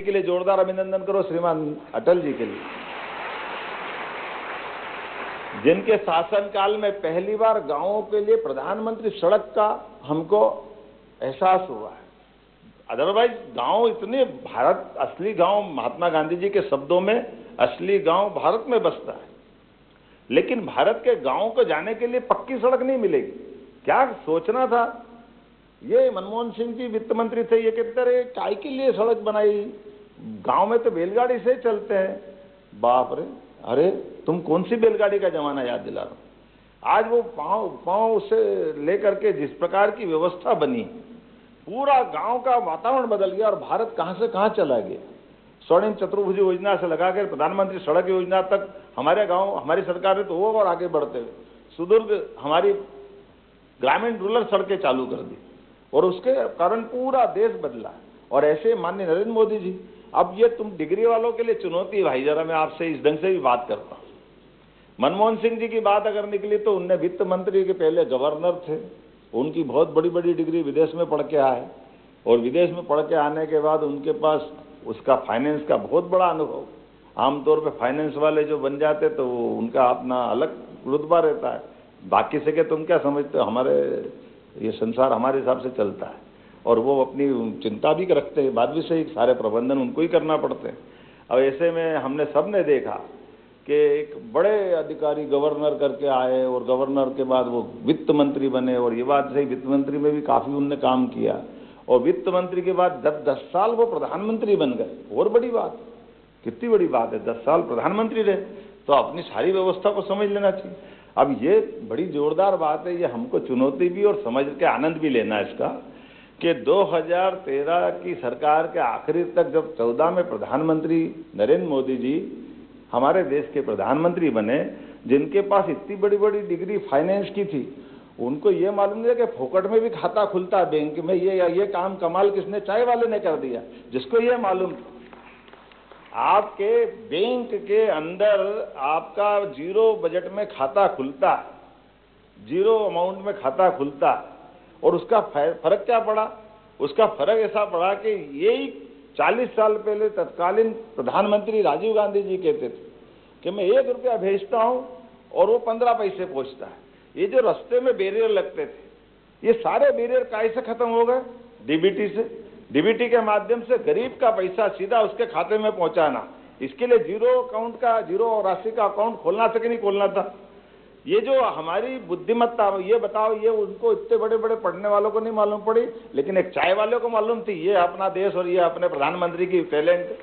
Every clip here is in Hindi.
के लिए जोरदार अभिनंदन करो श्रीमान अटल जी के लिए, जिनके शासनकाल में पहली बार गांवों के लिए प्रधानमंत्री सड़क का हमको एहसास हुआ है। अदरवाइज गांव इतने, भारत असली गांव महात्मा गांधी जी के शब्दों में असली गांव भारत में बसता है, लेकिन भारत के गांवों को जाने के लिए पक्की सड़क नहीं मिलेगी। क्या सोचना था, ये मनमोहन सिंह जी वित्त मंत्री थे, ये कहते रहे काय के लिए सड़क बनाई, गांव में तो बैलगाड़ी से चलते हैं। बाप रे, अरे तुम कौन सी बैलगाड़ी का जमाना याद दिला रहा हो। आज वो पांव से लेकर के जिस प्रकार की व्यवस्था बनी, पूरा गांव का वातावरण बदल गया और भारत कहां से कहां चला गया। स्वर्णिम चतुर्भुज योजना से लगाकर प्रधानमंत्री सड़क योजना तक हमारे गांव, हमारी सरकार ने तो वो और आगे बढ़ते हुए सुदूर हमारी ग्रामीण रूरल सड़कें चालू कर दी और उसके कारण पूरा देश बदला। और ऐसे माननीय नरेंद्र मोदी जी, अब ये तुम डिग्री वालों के लिए चुनौती है भाई, जरा मैं आपसे इस ढंग से भी बात करता हूं। मनमोहन सिंह जी की बात अगर निकली तो उनने वित्त मंत्री के पहले गवर्नर थे, उनकी बहुत बड़ी बड़ी डिग्री, विदेश में पढ़ के आए और विदेश में पढ़ के आने के बाद उनके पास उसका फाइनेंस का बहुत बड़ा अनुभव। आमतौर पे फाइनेंस वाले जो बन जाते तो उनका अपना अलग रुतबा रहता है, बाकी से के तुम क्या समझते हो, हमारे ये संसार हमारे हिसाब से चलता है और वो अपनी चिंता भी रखते हैं, बात भी सही, सारे प्रबंधन उनको ही करना पड़ते हैं। अब ऐसे में हमने सबने देखा कि एक बड़े अधिकारी गवर्नर करके आए और गवर्नर के बाद वो वित्त मंत्री बने, और ये बात सही, वित्त मंत्री में भी काफ़ी उनने काम किया और वित्त मंत्री के बाद 10 साल वो प्रधानमंत्री बन गए। और बड़ी बात, कितनी बड़ी बात है, 10 साल प्रधानमंत्री रहे तो अपनी सारी व्यवस्था को समझ लेना चाहिए। अब ये बड़ी जोरदार बात है, ये हमको चुनौती भी और समझ के आनंद भी लेना है इसका कि 2013 की सरकार के आखिरी तक जब 14 में प्रधानमंत्री नरेंद्र मोदी जी हमारे देश के प्रधानमंत्री बने, जिनके पास इतनी बड़ी बड़ी डिग्री फाइनेंस की थी, उनको ये मालूम नहीं कि फोकट में भी खाता खुलता है बैंक में। ये काम कमाल किसने, चाय वाले ने कर दिया, जिसको ये मालूम था। आपके बैंक के अंदर आपका जीरो बजट में खाता खुलता है, जीरो अमाउंट में खाता खुलता है, और उसका फर्क क्या पड़ा, उसका फर्क ऐसा पड़ा कि यही 40 साल पहले तत्कालीन प्रधानमंत्री राजीव गांधी जी कहते थे कि मैं 1 रुपया भेजता हूं और वो 15 पैसे पहुंचता है। ये जो रास्ते में बैरियर लगते थे, ये सारे बैरियर कैसे खत्म हो गए, डीबीटी से। डीबीटी के माध्यम से गरीब का पैसा सीधा उसके खाते में पहुंचाना, इसके लिए जीरो अकाउंट का, जीरो राशि का अकाउंट खोलना था कि नहीं खोलना था। ये जो हमारी बुद्धिमत्ता, ये बताओ, ये उनको इतने बड़े बड़े पढ़ने वालों को नहीं मालूम पड़ी, लेकिन एक चाय वाले को मालूम थी। ये अपना देश और ये अपने प्रधानमंत्री की टैलेंट,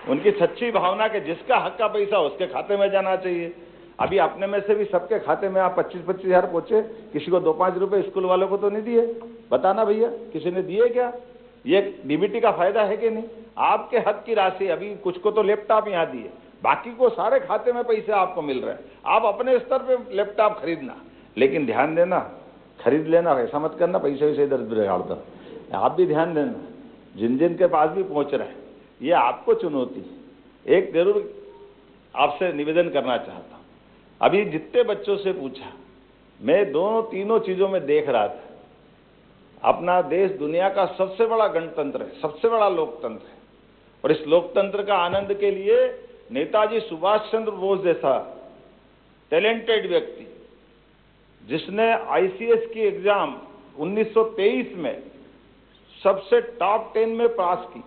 उनकी सच्ची भावना कि जिसका हक का पैसा उसके खाते में जाना चाहिए। अभी अपने में से भी सबके खाते में आप 25-25 हज़ार पहुंचे, किसी को 2-5 रुपए स्कूल वालों को तो नहीं दिए, बताना भैया, किसी ने दिए क्या? ये डीबीटी का फायदा है कि नहीं? आपके हक की राशि, अभी कुछ को तो लैपटॉप यहाँ दिए, बाकी को सारे खाते में पैसे आपको मिल रहे हैं। आप अपने स्तर पे लैपटॉप खरीदना, लेकिन ध्यान देना, खरीद लेना, ऐसा मत करना पैसे वैसे इधर बिगाड़ दो। आप भी ध्यान देना, जिन जिन के पास भी पहुंच रहे हैं, ये आपको चुनौती। एक जरूर आपसे निवेदन करना चाहता हूं, अभी जितने बच्चों से पूछा, मैं दोनों तीनों चीजों में देख रहा था, अपना देश दुनिया का सबसे बड़ा गणतंत्र है, सबसे बड़ा लोकतंत्र है, और इस लोकतंत्र का आनंद के लिए नेताजी सुभाष चंद्र बोस जैसा टैलेंटेड व्यक्ति, जिसने आईसीएस की एग्जाम 1923 में सबसे टॉप 10 में पास की,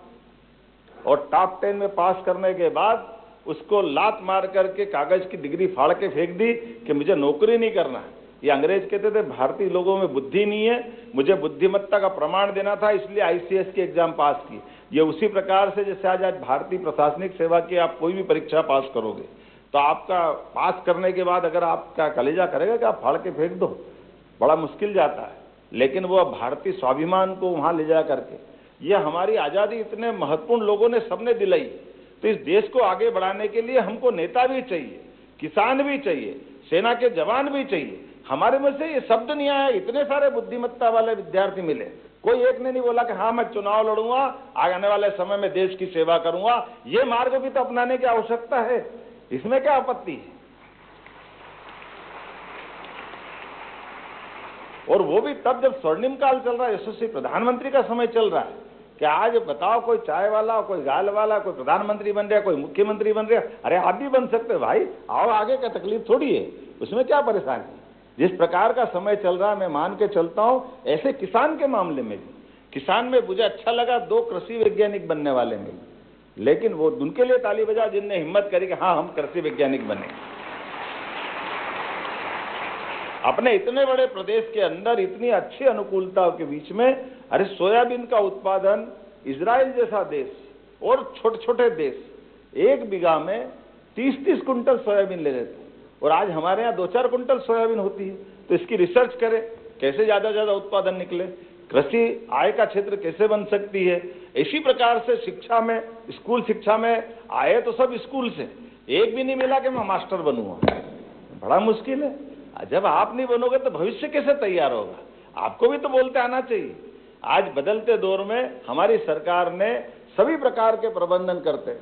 और टॉप 10 में पास करने के बाद उसको लात मार करके कागज की डिग्री फाड़ के फेंक दी कि मुझे नौकरी नहीं करना है। ये अंग्रेज कहते थे भारतीय लोगों में बुद्धि नहीं है, मुझे बुद्धिमत्ता का प्रमाण देना था, इसलिए आईसीएस की एग्जाम पास की। ये उसी प्रकार से जैसे आज भारतीय प्रशासनिक सेवा की आप कोई भी परीक्षा पास करोगे तो आपका पास करने के बाद अगर आपका कलेजा करेगा कि आप फाड़ के फेंक दो, बड़ा मुश्किल जाता है। लेकिन वो भारतीय स्वाभिमान को वहां ले जा करके, ये हमारी आज़ादी इतने महत्वपूर्ण लोगों ने सबने दिलाई, तो इस देश को आगे बढ़ाने के लिए हमको नेता भी चाहिए, किसान भी चाहिए, सेना के जवान भी चाहिए। हमारे में से ये शब्द नहीं आया, इतने सारे बुद्धिमत्ता वाले विद्यार्थी मिले, कोई एक ने नहीं बोला कि हाँ मैं चुनाव लड़ूंगा, आने वाले समय में देश की सेवा करूंगा। ये मार्ग भी तो अपनाने की आवश्यकता है, इसमें क्या आपत्ति है? और वो भी तब जब स्वर्णिम काल चल रहा है, यशस्वी प्रधानमंत्री का समय चल रहा है। कि आज बताओ कोई चाय वाला, कोई गाल वाला, कोई प्रधानमंत्री बन रहा है, कोई मुख्यमंत्री बन रहा है। अरे आप भी बन सकते भाई, आओ आगे, का तकलीफ थोड़ी है, उसमें क्या परेशानी। जिस प्रकार का समय चल रहा है मैं मान के चलता हूं, ऐसे किसान के मामले में भी, किसान में मुझे अच्छा लगा 2 कृषि वैज्ञानिक बनने वाले में, लेकिन वो उनके लिए ताली बजा जिनने हिम्मत करी कि हाँ हम कृषि वैज्ञानिक बने। अपने इतने बड़े प्रदेश के अंदर इतनी अच्छी अनुकूलता के बीच में, अरे सोयाबीन का उत्पादन इजराइल जैसा देश और छोटे छोटे देश 1 बीघा में 30-30 कुंटल सोयाबीन ले लेते हैं, और आज हमारे यहाँ 2-4 कुंटल सोयाबीन होती है। तो इसकी रिसर्च करें, कैसे ज्यादा से ज्यादा उत्पादन निकले, कृषि आय का क्षेत्र कैसे बन सकती है। इसी प्रकार से शिक्षा में, स्कूल शिक्षा में आए तो सब स्कूल से, एक भी नहीं मिला कि मैं मास्टर बनूंगा, बड़ा मुश्किल है। जब आप नहीं बनोगे तो भविष्य कैसे तैयार होगा, आपको भी तो बोलते आना चाहिए। आज बदलते दौर में हमारी सरकार ने सभी प्रकार के प्रबंधन करते,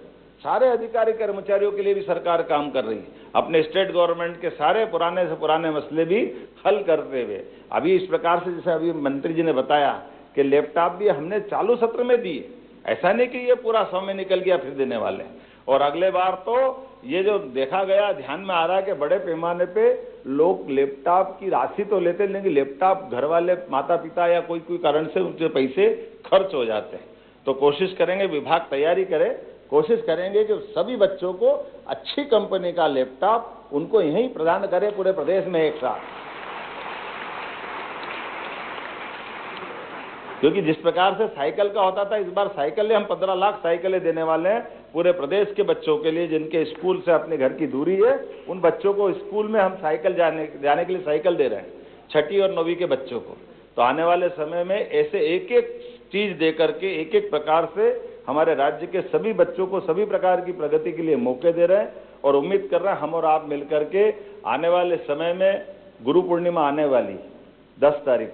सारे अधिकारी कर्मचारियों के लिए भी सरकार काम कर रही है, अपने स्टेट गवर्नमेंट के सारे पुराने से पुराने मसले भी हल करते हुए। अभी इस प्रकार से जैसे अभी मंत्री जी ने बताया कि लैपटॉप भी हमने चालू सत्र में दिए, ऐसा नहीं कि ये पूरा समय निकल गया फिर देने वाले। और अगले बार तो ये जो देखा गया, ध्यान में आ रहा है कि बड़े पैमाने पे लोग लैपटॉप की राशि तो लेते, लेकिन लैपटॉप घर वाले माता पिता या कोई कारण से उनके पैसे खर्च हो जाते हैं। तो कोशिश करेंगे, विभाग तैयारी करे, कोशिश करेंगे कि सभी बच्चों को अच्छी कंपनी का लैपटॉप उनको यहीं प्रदान करें पूरे प्रदेश में एक साथ। क्योंकि जिस प्रकार से साइकिल का होता था, इस बार साइकिलें हम 15 लाख साइकिलें देने वाले हैं पूरे प्रदेश के बच्चों के लिए, जिनके स्कूल से अपने घर की दूरी है, उन बच्चों को स्कूल में हम साइकिल जाने के लिए साइकिल दे रहे हैं, 6ठी और 9वीं के बच्चों को। तो आने वाले समय में ऐसे एक एक चीज दे करके, एक एक प्रकार से हमारे राज्य के सभी बच्चों को सभी प्रकार की प्रगति के लिए मौके दे रहे हैं। और उम्मीद कर रहे हैं हम और आप मिलकर के आने वाले समय में, गुरु पूर्णिमा आने वाली 10 तारीख,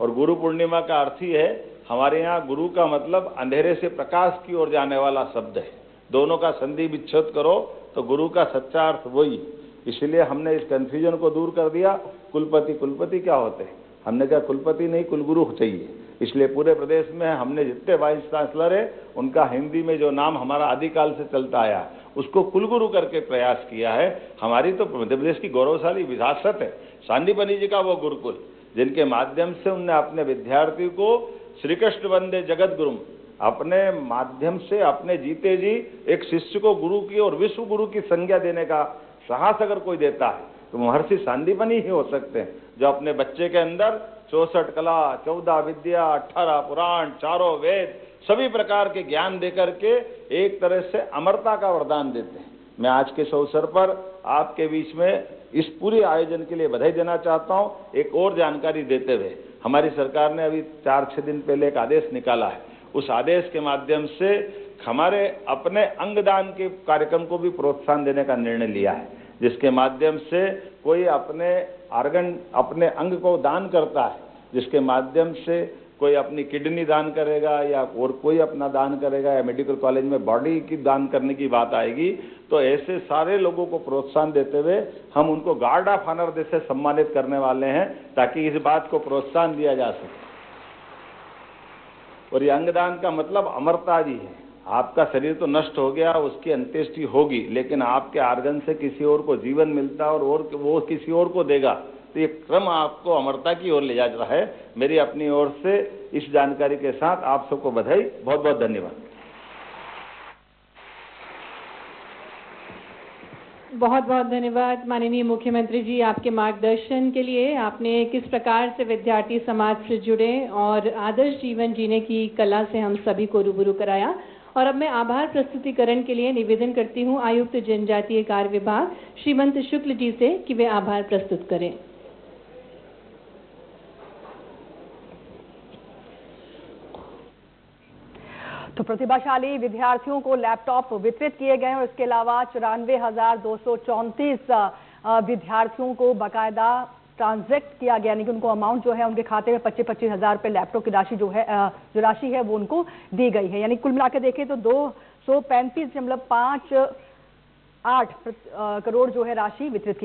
और गुरु पूर्णिमा का अर्थ ही है, हमारे यहाँ गुरु का मतलब अंधेरे से प्रकाश की ओर जाने वाला शब्द है। दोनों का संधि विच्छेद करो तो गुरु का सच्चा अर्थ वही। इसलिए हमने इस कंफ्यूजन को दूर कर दिया। कुलपति क्या होते हैं, हमने कहा कुलपति नहीं कुलगुरु चाहिए। इसलिए पूरे प्रदेश में हमने जितने वाइस चांसलर है, उनका हिंदी में जो नाम हमारा आदिकाल से चलता आया, उसको कुलगुरु करके प्रयास किया है। हमारी तो मध्य प्रदेश की गौरवशाली विरासत है, सांदीपनि जी का वो गुरुकुल, जिनके माध्यम से उनने अपने विद्यार्थी को श्री कृष्ण वंदे जगत गुरु, अपने माध्यम से अपने जीते जी एक शिष्य को गुरु की और विश्व गुरु की संज्ञा देने का साहस अगर कोई देता है तो महर्षि सांदीपनि ही हो सकते हैं, जो अपने बच्चे के अंदर 64 कला, 14 विद्या, 18 पुराण, 4 वेद, सभी प्रकार के ज्ञान देकर के एक तरह से अमरता का वरदान देते हैं। मैं आज के इस अवसर पर आपके बीच में इस पूरे आयोजन के लिए बधाई देना चाहता हूं। एक और जानकारी देते हुए, हमारी सरकार ने अभी 4-6 दिन पहले एक आदेश निकाला है। उस आदेश के माध्यम से हमारे अपने अंगदान के कार्यक्रम को भी प्रोत्साहन देने का निर्णय लिया है, जिसके माध्यम से कोई अपने अपने अंग को दान करता है, जिसके माध्यम से कोई अपनी किडनी दान करेगा या और कोई अपना दान करेगा, या मेडिकल कॉलेज में बॉडी की दान करने की बात आएगी, तो ऐसे सारे लोगों को प्रोत्साहन देते हुए हम उनको गार्ड ऑफ ऑनर से सम्मानित करने वाले हैं, ताकि इस बात को प्रोत्साहन दिया जा सके। और ये अंगदान का मतलब अमरता जी है। आपका शरीर तो नष्ट हो गया, उसकी अंत्येष्टि होगी, लेकिन आपके आर्गन से किसी और को जीवन मिलता है और वो किसी और को देगा, तो ये क्रम आपको अमरता की ओर ले जा रहा है। मेरी अपनी ओर से इस जानकारी के साथ आप सबको बधाई, बहुत बहुत धन्यवाद। बहुत बहुत धन्यवाद माननीय मुख्यमंत्री जी, आपके मार्गदर्शन के लिए। आपने किस प्रकार से विद्यार्थी समाज से जुड़े और आदर्श जीवन जीने की कला से हम सभी को रूबरू कराया। और अब मैं आभार प्रस्तुतिकरण के लिए निवेदन करती हूं आयुक्त जनजातीय कार्य विभाग श्रीमंत शुक्ल जी से कि वे आभार प्रस्तुत करें। तो प्रतिभाशाली विद्यार्थियों को लैपटॉप वितरित किए गए और इसके अलावा 94,234 विद्यार्थियों को बाकायदा ट्रांजैक्ट किया गया, यानी कि उनको अमाउंट जो है उनके खाते में 25-25 हज़ार रुपये लैपटॉप की राशि जो राशि है वो उनको दी गई है। यानी कुल मिलाकर देखें तो 235.58 करोड़ जो है राशि वितरित की